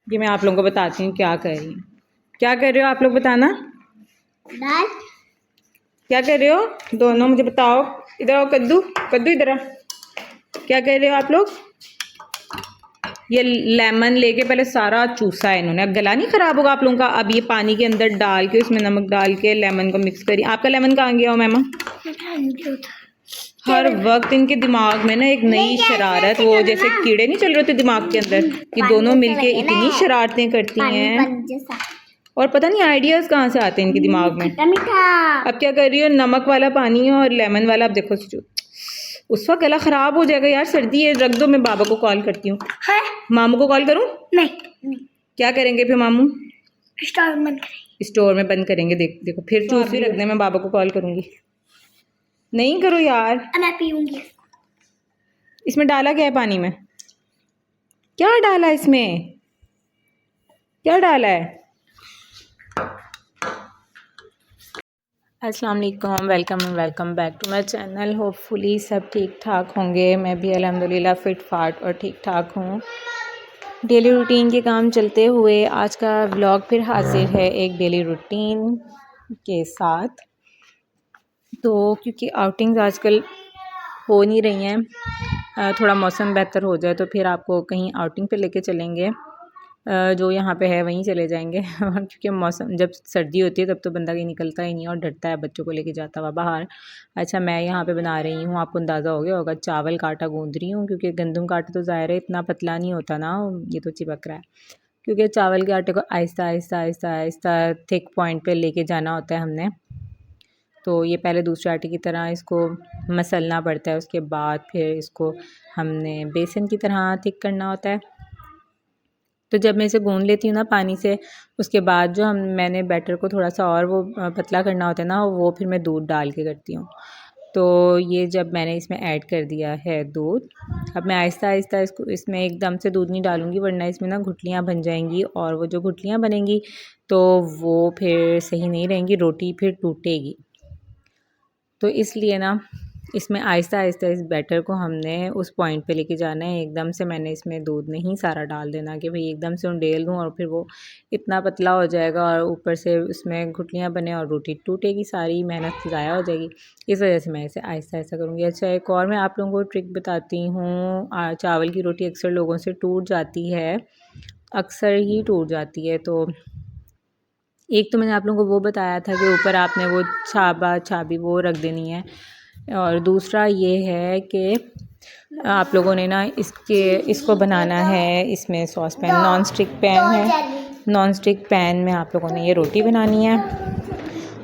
ये मैं आप लोगों को बताती हूँ क्या कर रही हूँ। क्या कर रहे हो आप लोग, बताना। दाल। क्या कर रहे हो दोनों, मुझे बताओ। इधर आओ, कद्दू कद्दू इधर आ। क्या कर रहे हो आप लोग? ये लेमन लेके पहले सारा चूसा है इन्होंने। अब गला नहीं खराब होगा आप लोगों का। अब ये पानी के अंदर डाल के, उसमें नमक डाल के लेमन को मिक्स करिए। आपका लेमन कहाँ गया हो मैमा? हर वक्त इनके दिमाग में ना एक नई शरारत, वो जैसे कीड़े नहीं चल रहे थे दिमाग के अंदर, ये दोनों मिलके इतनी शरारतें करती हैं। और पता नहीं आइडियाज कहाँ से आते हैं इनके दिमाग में। अब क्या कर रही हो? नमक वाला पानी और लेमन वाला। अब देखो उस वक्त गला खराब हो जाएगा यार, सर्दी है। रख दो, मैं बाबा को कॉल करती हूँ। मामू को कॉल करूँ? नहीं। क्या करेंगे फिर मामू? स्टोर में बंद करेंगे। स्टोर में बंद करेंगे। देखो फिर चूस भी रख दे, मैं बाबा को कॉल करूंगी। नहीं करो यार। मैं पीऊंगी। इसमें डाला क्या है पानी में? क्या डाला इसमें? क्या डाला है? अस्सलाम वालेकुम, welcome back to my channel. Hopefully सब ठीक ठाक होंगे। मैं भी अल्हम्दुलिल्लाह फ़िट फाट और ठीक ठाक हूँ। डेली रूटीन के काम चलते हुए आज का व्लॉग फिर हाजिर है एक डेली रूटीन के साथ। तो क्योंकि आउटिंग्स आजकल हो नहीं रही हैं, थोड़ा मौसम बेहतर हो जाए तो फिर आपको कहीं आउटिंग पे लेके चलेंगे। जो यहाँ पे है वहीं चले जाएंगे क्योंकि मौसम जब सर्दी होती है तब तो बंदा कहीं निकलता ही नहीं और डरता है बच्चों को लेके जाता हुआ बाहर। अच्छा, मैं यहाँ पे बना रही हूँ, आपको अंदाज़ा हो गया होगा, चावल का आटा गूँध रही हूँ। क्योंकि गंदम का आटा तो ज़ाहिर है इतना पतला नहीं होता ना, ये तो चिपक रहा है। क्योंकि चावल के आटे को आहिस्ता आहिस्ता आहिस्ता आहिस्ता थिक पॉइंट पर लेके जाना होता है हमने। तो ये पहले दूसरे आटे की तरह इसको मसलना पड़ता है, उसके बाद फिर इसको हमने बेसन की तरह थिक करना होता है। तो जब मैं इसे गूँध लेती हूँ ना पानी से, उसके बाद जो मैंने बैटर को थोड़ा सा और वो पतला करना होता है ना, वो फिर मैं दूध डाल के करती हूँ। तो ये जब मैंने इसमें ऐड कर दिया है दूध, अब मैं आहिस्ता आहिस्ता इसमें एकदम से दूध नहीं डालूँगी, वरना इसमें ना गुठलियाँ बन जाएंगी और वो जो गुठलियाँ बनेंगी तो वो फिर सही नहीं रहेंगी, रोटी फिर टूटेगी। तो इसलिए ना इसमें आहिस्ता आहिस्ता इस बैटर को हमने उस पॉइंट पे लेके जाना है। एकदम से मैंने इसमें दूध नहीं सारा डाल देना कि भाई एकदम से उंडेल दूँ और फिर वो इतना पतला हो जाएगा और ऊपर से उसमें गुठलियाँ बने और रोटी टूटेगी, सारी मेहनत ज़ाया हो जाएगी। इस वजह से मैं इसे आहिस्ता आहिस्ता करूँगी। अच्छा, एक और मैं आप लोगों को ट्रिक बताती हूँ। चावल की रोटी अक्सर लोगों से टूट जाती है, अक्सर ही टूट जाती है। तो एक तो मैंने आप लोगों को वो बताया था कि ऊपर आपने वो छाबी वो रख देनी है, और दूसरा ये है कि आप लोगों ने ना इसको बनाना है। इसमें sauce pan, non stick pan है, नॉन स्टिक पैन में आप लोगों ने ये रोटी बनानी है।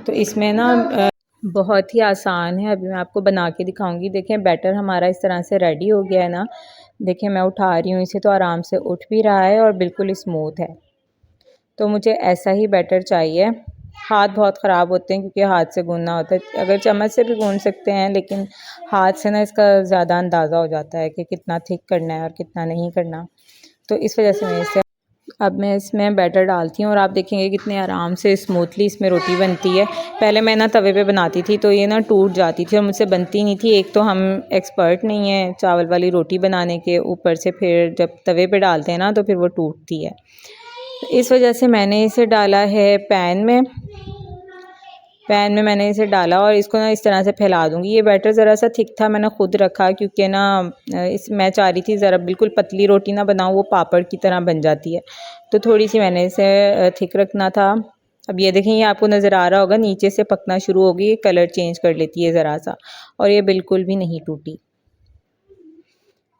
तो इसमें ना बहुत ही आसान है, अभी मैं आपको बना के दिखाऊंगी। देखें बैटर हमारा इस तरह से रेडी हो गया है ना। देखें मैं उठा रही हूँ इसे तो आराम से उठ भी रहा है और बिल्कुल स्मूथ है। तो मुझे ऐसा ही बैटर चाहिए। हाथ बहुत ख़राब होते हैं क्योंकि हाथ से गूँधना होता है। अगर चम्मच से भी गूँध सकते हैं, लेकिन हाथ से ना इसका ज़्यादा अंदाज़ा हो जाता है कि कितना थिक करना है और कितना नहीं करना। तो इस वजह से अब मैं इसमें बैटर डालती हूँ और आप देखेंगे कितने आराम से स्मूथली इसमें रोटी बनती है। पहले मैं ना तवे पे बनाती थी तो ये ना टूट जाती थी और मुझसे बनती नहीं थी। एक तो हम एक्सपर्ट नहीं है चावल वाली रोटी बनाने के, ऊपर से फिर जब तवे पे डालते हैं ना तो फिर वो टूटती है। इस वजह से मैंने इसे डाला है पैन में मैंने इसे डाला और इसको ना इस तरह से फैला दूंगी। ये बैटर ज़रा सा थिक था, मैंने खुद रखा क्योंकि ना मैं चाह रही थी ज़रा बिल्कुल पतली रोटी ना बनाऊँ, वो पापड़ की तरह बन जाती है। तो थोड़ी सी मैंने इसे थिक रखना था। अब ये देखें, ये आपको नज़र आ रहा होगा नीचे से पकना शुरू होगी, कलर चेंज कर लेती है ज़रा सा, और ये बिल्कुल भी नहीं टूटी।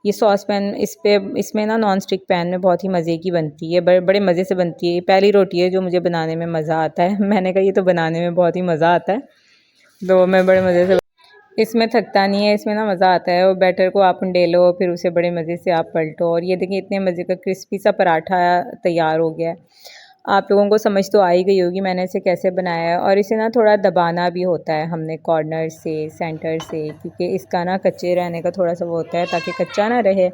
ये सॉस पैन इसमें ना नॉन स्टिक पैन में बहुत ही मज़े की बनती है, बड़े मज़े से बनती है। ये पहली रोटी है जो मुझे बनाने में मज़ा आता है। मैंने कहा ये तो बनाने में बहुत ही मज़ा आता है, तो मैं बड़े मज़े से इसमें थकता नहीं है, इसमें ना मज़ा आता है। और बैटर को आप उंडेलो फिर उसे बड़े मज़े से आप पलटो, और ये देखिए इतने मज़े का क्रिस्पी सा पराठा तैयार हो गया है। आप लोगों को समझ तो आ ही गई होगी मैंने इसे कैसे बनाया है। और इसे ना थोड़ा दबाना भी होता है हमने कॉर्नर से, सेंटर से, क्योंकि इसका ना कच्चे रहने का थोड़ा सा वो होता है ताकि कच्चा ना रहे,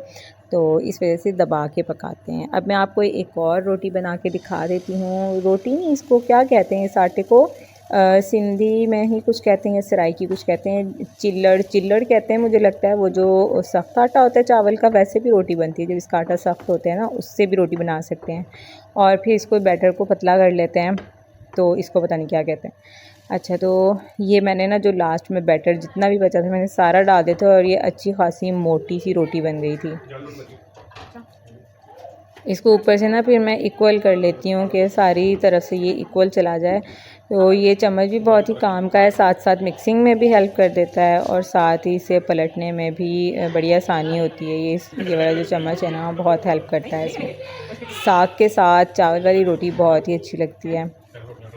तो इस वजह से दबा के पकाते हैं। अब मैं आपको एक और रोटी बना के दिखा देती हूँ। रोटी नहीं, इसको क्या कहते हैं इस आटे को, सिंधी में ही कुछ कहते हैं, सराइकी कुछ कहते हैं, चिल्लड़ चिल्लड़ कहते हैं मुझे लगता है। वो जो सख्त आटा होता है चावल का, वैसे भी रोटी बनती है। जब इसका आटा सख्त होता है ना, उससे भी रोटी बना सकते हैं। और फिर इसको बैटर को पतला कर लेते हैं, तो इसको पता नहीं क्या कहते हैं। अच्छा, तो ये मैंने ना जो लास्ट में बैटर जितना भी बचा था मैंने सारा डाल दिया था, और ये अच्छी खासी मोटी सी रोटी बन गई थी। इसको ऊपर से ना फिर मैं इक्वल कर लेती हूँ कि सारी तरफ से ये इक्वल चला जाए। तो ये चम्मच भी बहुत ही काम का है, साथ साथ मिक्सिंग में भी हेल्प कर देता है, और साथ ही इसे पलटने में भी बड़ी आसानी होती है। ये वाला जो चम्मच है ना, बहुत हेल्प करता है इसमें। साग के साथ चावल वाली रोटी बहुत ही अच्छी लगती है।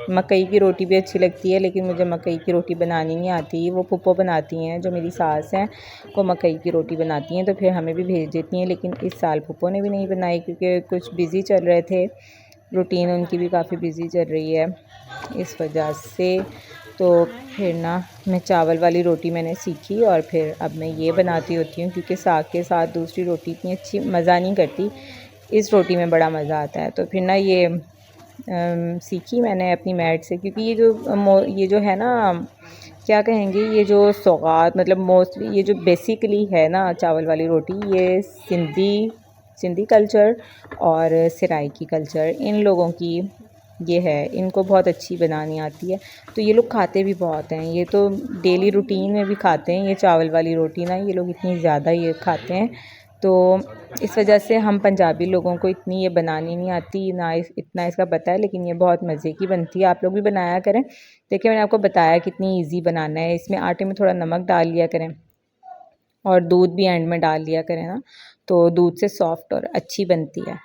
मकई की रोटी भी अच्छी लगती है, लेकिन मुझे मकई की रोटी बनानी नहीं आती। वो पुप्पो बनाती हैं, जो मेरी सास हैं, वो मकई की रोटी बनाती हैं, तो फिर हमें भी भेज देती हैं। लेकिन इस साल पुप्पो ने भी नहीं बनाई, क्योंकि कुछ बिज़ी चल रहे थे, रूटीन उनकी भी काफ़ी बिज़ी चल रही है इस वजह से। तो फिर ना मैं चावल वाली रोटी मैंने सीखी, और फिर अब मैं ये बनाती होती हूँ, क्योंकि साग के साथ दूसरी रोटी इतनी अच्छी मज़ा नहीं करती, इस रोटी में बड़ा मज़ा आता है। तो फिर ना ये सीखी मैंने अपनी मैट से, क्योंकि ये जो है ना, क्या कहेंगे, ये जो सौगात मतलब मोस्टली ये जो बेसिकली है ना चावल वाली रोटी, ये सिंधी कल्चर और सराइकी कल्चर, इन लोगों की ये है। इनको बहुत अच्छी बनानी आती है, तो ये लोग खाते भी बहुत हैं। ये तो डेली रूटीन में भी खाते हैं ये चावल वाली रोटी ना, ये लोग इतनी ज़्यादा ये खाते हैं। तो इस वजह से हम पंजाबी लोगों को इतनी ये बनानी नहीं आती ना, इतना इसका पता है, लेकिन ये बहुत मज़े की बनती है। आप लोग भी बनाया करें। देखिए, मैंने आपको बताया कितनी इजी बनाना है। इसमें आटे में थोड़ा नमक डाल लिया करें, और दूध भी एंड में डाल लिया करें ना, तो दूध से सॉफ्ट और अच्छी बनती है।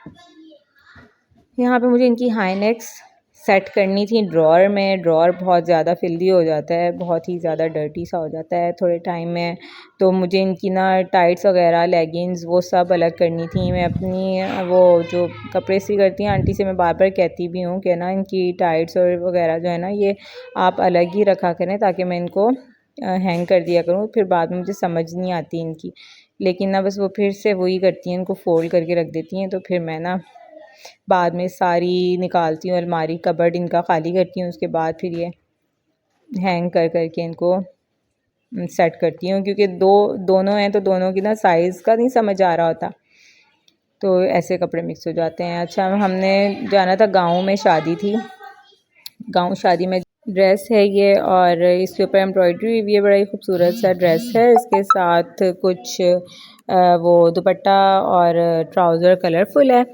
यहाँ पे मुझे इनकी हाई नेक्स सेट करनी थी ड्रॉअर में। ड्रॉअर बहुत ज़्यादा फिल्दी हो जाता है, बहुत ही ज़्यादा डर्टी सा हो जाता है थोड़े टाइम में। तो मुझे इनकी ना टाइट्स वगैरह, लेगिंग्स, वो सब अलग करनी थी। मैं अपनी वो जो कपड़े इस्त्री करती हैं आंटी से मैं बार बार कहती भी हूँ कि ना इनकी टाइट्स और वगैरह जो है ना, ये आप अलग ही रखा करें, ताकि मैं इनको हैंग कर दिया करूँ। फिर बाद में मुझे समझ नहीं आती इनकी, लेकिन ना बस वो फिर से वही करती हैं, इनको फ़ोल्ड करके रख देती हैं। तो फिर मैं ना बाद में सारी निकालती हूँ, अलमारी कबर्ड इनका खाली करती हूँ, उसके बाद फिर ये हैंग कर के इनको सेट करती हूँ। क्योंकि दोनों हैं, तो दोनों की ना साइज़ का नहीं समझ आ रहा होता, तो ऐसे कपड़े मिक्स हो जाते हैं। अच्छा, हमने जाना था गाँव में, शादी थी, गाँव शादी में ड्रेस है ये, और इसके ऊपर एम्ब्रॉयडरी हुई है। बड़ा ही खूबसूरत सा ड्रेस है, इसके साथ कुछ वो दुपट्टा और ट्राउज़र कलरफुल है,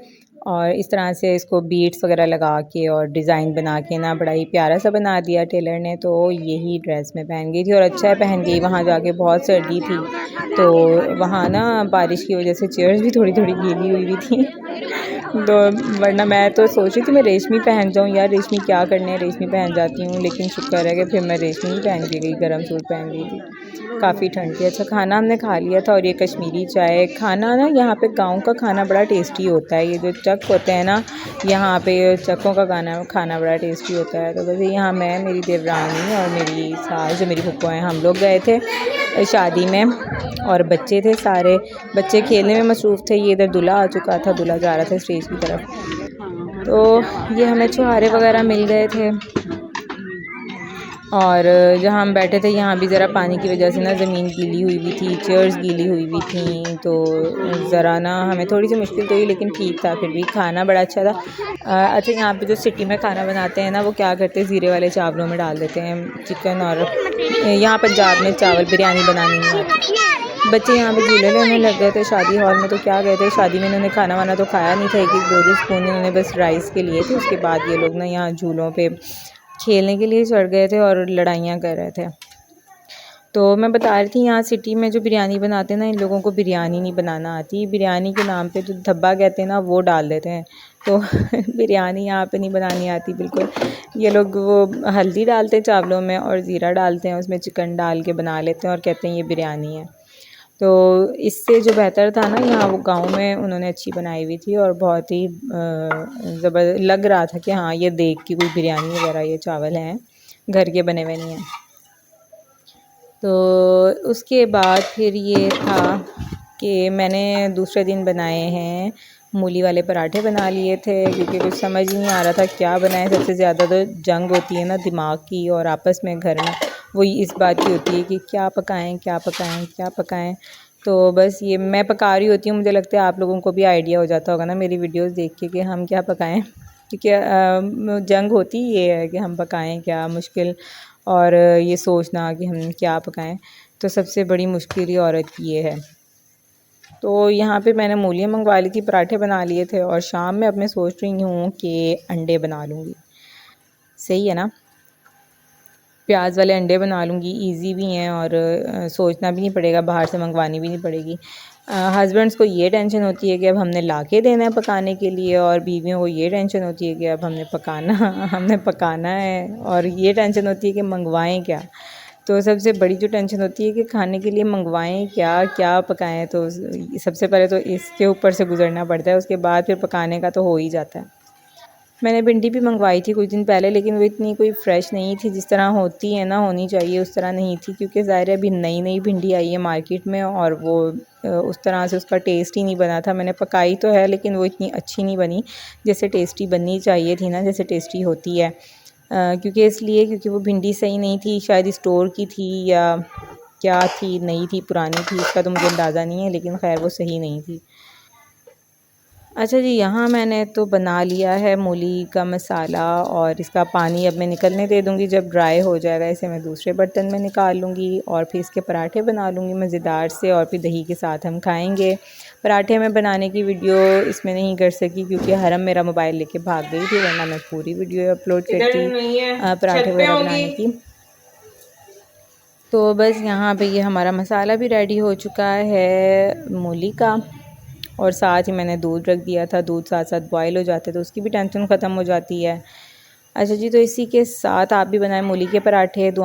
और इस तरह से इसको बीड्स वगैरह लगा के और डिज़ाइन बना के ना बड़ा ही प्यारा सा बना दिया टेलर ने। तो यही ड्रेस में पहन गई थी, और अच्छा है पहन गई। वहाँ जाके बहुत सर्दी थी, तो वहाँ ना बारिश की वजह से चेयर्स भी थोड़ी थोड़ी गीली हुई थी। तो वरना मैं तो सोच रही थी मैं रेशमी पहन जाऊँ यार, रेशमी क्या करने है, रेशमी पहन जाती हूँ। लेकिन शुक्र है कि फिर मैं रेशमी ही पहन के गई, गर्म सूट पहन गई थी, काफ़ी ठंड थी। अच्छा, खाना हमने खा लिया था, और ये कश्मीरी चाय। खाना ना यहाँ पे गांव का खाना बड़ा टेस्टी होता है। ये जो चक होते हैं ना, यहाँ पे चकों का खाना बड़ा टेस्टी होता है। तो वैसे यहाँ मैं, मेरी देवरानी और मेरी सास जो मेरी फूफो हैं, हम लोग गए थे शादी में, और बच्चे थे, सारे बच्चे खेलने में मसरूफ़ थे। ये इधर दूल्हा आ चुका था, दूल्हा जा रहा था स्टेज की तरफ। तो ये हमें छुहारे वगैरह मिल गए थे, और जहाँ हम बैठे थे यहाँ भी ज़रा पानी की वजह से ना ज़मीन गीली हुई थी, चेयर्स गीली हुई थी, तो ज़रा ना हमें थोड़ी सी मुश्किल तो हुई, लेकिन ठीक था। फिर भी खाना बड़ा अच्छा था। अच्छा, यहाँ पे जो सिटी में खाना बनाते हैं ना, वो क्या करते हैं, ज़ीरे वाले चावलों में डाल देते हैं चिकन। और यहाँ पंजाब में चावल बिरयानी बनानी नहीं आती। बच्चे यहाँ पे झूले लेने लग गए थे शादी हॉल में। तो क्या गए थे शादी में, इन्होंने खाना वाना तो खाया नहीं था, एक एक दो स्पून इन्होंने बस राइस के लिए थे। उसके बाद ये लोग ना यहाँ झूलों पे खेलने के लिए चढ़ गए थे और लड़ाइयाँ कर रहे थे। तो मैं बता रही थी, यहाँ सिटी में जो बिरयानी बनाते हैं ना, इन लोगों को बिरयानी नहीं बनाना आती। बिरयानी के नाम पे जो धब्बा कहते हैं ना, वो डाल देते हैं। तो बिरयानी यहाँ पे नहीं बनानी आती बिल्कुल। ये लोग वो हल्दी डालते हैं चावलों में, और ज़ीरा डालते हैं, उसमें चिकन डाल के बना लेते हैं, और कहते हैं ये बिरयानी है। तो इससे जो बेहतर था ना, यहाँ वो गांव में उन्होंने अच्छी बनाई हुई थी, और बहुत ही ज़बर लग रहा था कि हाँ, ये देख के कोई बिरयानी वगैरह ये चावल हैं, घर के बने हुए नहीं हैं। तो उसके बाद फिर ये था कि मैंने दूसरे दिन बनाए हैं मूली वाले पराठे बना लिए थे क्योंकि कुछ समझ नहीं आ रहा था क्या बनाएं। सबसे ज़्यादा तो जंग होती है ना दिमाग की और आपस में घर में, वही इस बात की होती है कि क्या पकाएं क्या पकाएं क्या पकाएं। तो बस ये मैं पका रही होती हूँ, मुझे लगता है आप लोगों को भी आइडिया हो जाता होगा ना मेरी वीडियोस देख के कि हम क्या पकाएं, क्योंकि जंग होती ये है कि हम पकाएं क्या, मुश्किल, और ये सोचना कि हम क्या पकाएं। तो सबसे बड़ी मुश्किल ये औरत की ये है। तो यहाँ पे मैंने मूलियाँ मंगवा ली थी, पराठे बना लिए थे और शाम में अब मैं सोच रही हूँ कि अंडे बना लूँगी। सही है ना, प्याज वाले अंडे बना लूँगी, इजी भी हैं और सोचना भी नहीं पड़ेगा, बाहर से मंगवानी भी नहीं पड़ेगी। हस्बैंड्स को ये टेंशन होती है कि अब हमने ला के देना है पकाने के लिए, और बीवियों को ये टेंशन होती है कि अब हमने पकाना है, और ये टेंशन होती है कि मंगवाएं क्या। तो सबसे बड़ी जो टेंशन होती है कि खाने के लिए मंगवाएं क्या, क्या पकाएं। तो सबसे पहले तो इसके ऊपर से गुजरना पड़ता है, उसके बाद फिर पकाने का तो हो ही जाता है। मैंने भिंडी भी मंगवाई थी कुछ दिन पहले, लेकिन वो इतनी कोई फ़्रेश नहीं थी, जिस तरह होती है ना होनी चाहिए उस तरह नहीं थी, क्योंकि ज़ाहिर है अभी नई नई भिंडी आई है मार्केट में और वो उस तरह से उसका टेस्ट ही नहीं बना था। मैंने पकाई तो है लेकिन वो इतनी अच्छी नहीं बनी जैसे टेस्टी बननी चाहिए थी ना, जैसे टेस्टी होती है। क्योंकि वो भिंडी सही नहीं थी, शायद स्टोर की थी या क्या थी, नई थी पुरानी थी, इसका तो मुझे अंदाज़ा नहीं है, लेकिन खैर वो सही नहीं थी। अच्छा जी, यहाँ मैंने तो बना लिया है मूली का मसाला और इसका पानी अब मैं निकलने दे दूँगी। जब ड्राई हो जाएगा इसे मैं दूसरे बर्तन में निकाल लूँगी और फिर इसके पराठे बना लूँगी मज़ेदार से, और फिर दही के साथ हम खाएंगे। पराठे में बनाने की वीडियो इसमें नहीं कर सकी क्योंकि हरम मेरा मोबाइल लेके भाग गई थी, वरना मैं पूरी वीडियो अपलोड करती पराठे वगैरह बनाने की। तो बस यहाँ पे ये हमारा मसाला भी रेडी हो चुका है मूली का, और साथ ही मैंने दूध रख दिया था, दूध साथ साथ बॉयल हो जाते तो उसकी भी टेंशन ख़त्म हो जाती है। अच्छा जी, तो इसी के साथ आप भी बनाएं मूली के पराठे। दुआ